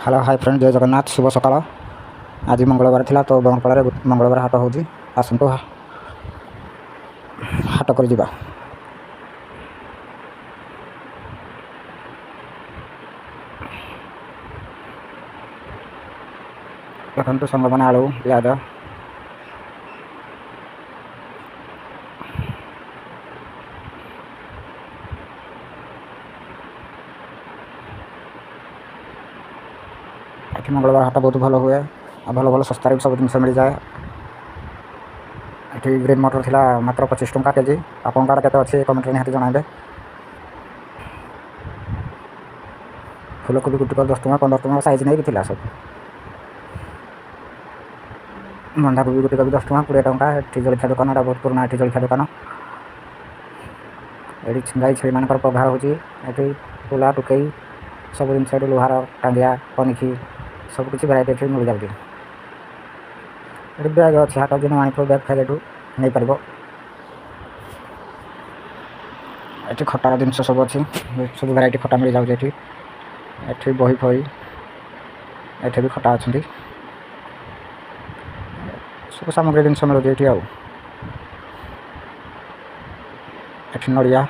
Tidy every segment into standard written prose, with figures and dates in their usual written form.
Hello hi friend, जय जगन्नाथ। शुभ सकाळ। आज मंगलवार थिला तो बंगरपाड़े मंगलवार हाट होची। आसंतु हाट कर जिबा। देखंतु संग बना आलू प्याज एठी मंगलवार हाट बहुत भल हुए आ भल भल सस्ता सब जिन मिल जाए। एठी ग्रीन मटर थिला मात्र 25 टंका केजी। आपन काड केते अछि कमेंट रे निहाती जणाइबे। फूलकोबी गुटी 10 टंका 15 टंका साइज नै थिला सब। बंधा कोबी गुटी 10 टंका 20 टंका। एठी जलखिया दुकान बहुत पुराना एठी जलखिया दुकान। एठी गाई छेली मानकर पघार होची। एठी पुला टुकई सब दिन से लोहार टांगिया पनिखी सब कुछ वैरायटी एठी मिल जाउची। एठी बैग अछि हाट दिन मानि बैग फैलेटू नै परबो। एठी खटार दिन सब अछि सब वैरायटी खटा मिल जाउची। एठी बही फई एठी भी खटा अछंती सब सामग्री दिन मिल जाउची। आउ एठी नड़िया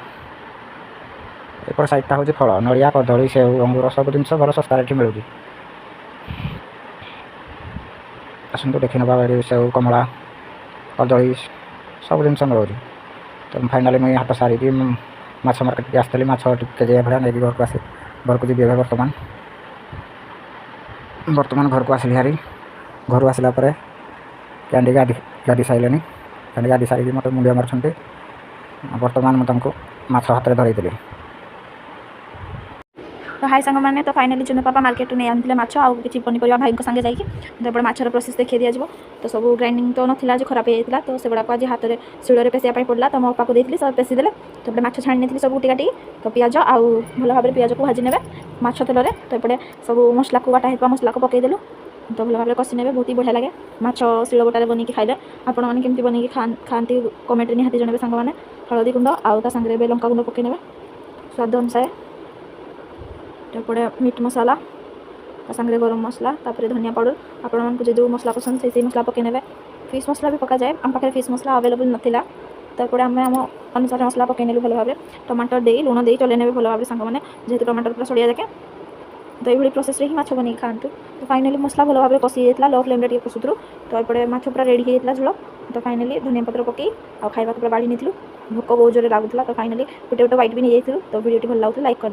एपर साइडटा होची फल नड़िया कदली सेव अंगूर सब दिन भल सस्ता एठी मिलुची। असंतु देखि नबा सेव कमला कदली सब दिन मिलुची। तो फाइनली मैं हाट सारी की माछ मार्केट के आस्तली माछ टिके भड़ा नै घर को आसी घर को जीबे वर्तमान घर को आसली हारी घर आसला परे कैंडी गाड़ी साइलेनी कैंडी गाड़ी सारी मत मुंडिया मारछंती। वर्तमान मैं तुमको माछ हाथ रे धरैतली। तो हाई सांग मैंने तो फाइनाली चुनु पापा मार्केट नहीं आनी माछ आउ कि पनीपरिया भाई संगे जाकि तो माछर प्रोसेस देखिए दिज्व। तो सब ग्राइंडिंग तो नाला आज खराब होता तो से गुड़ाक आज हाथ में शिଳରେ पेशिया पड़ा तो मो पाक देती सब पेशिदेले। तो माछ छाणी नहीं सब काटी तो पियाज आउ भल भाव पियाज को भाजी ने माछ तेल तो ये सब मसला को बाटा होता मसला को पकईदेलु तो भल भाव कषि ने बहुत ही बढ़िया लगे। माछ शिल बटारे बनईकि खाइले आपण मैंने केमती बनईकि खाती कमेंट निहाती जनइबे सांग मैंने। हलदी गुंड आउ सांगे लंका गुंड पकईने स्वाद अनुसार मीट मसाला सांगे गरम मसला तापर धनिया पाउडर आपण मानक जो मसला पसंद से मसला पकईने। फिश मसला भी पका जाए आम पाखे फिश मसला अवेलेबल नाला तापर आम आम अनुसार मसला पकईनेलु भल भाव टमाटर दे लुण दे चलने भल भाव सांग मैंने जेहतु टमाटर पूरा सड़िया जाके तो ये प्रोसेस ही माछ बन खातु। तो फाइनाली मसला भल भाव कषि जाता लो फ्लेम रे कषुलु तो ये माछ पूरा रेडी होता झोल। तो फाइनाली धनिया पत्र पकई आ खावा पूरा बाड़ी नहीं भोक बहुत जोर लगुला। तो फाइनाली गोटे गोटे वाइट भी नहीं जाइलु। तो वीडियो भल लगुला लाइक कर।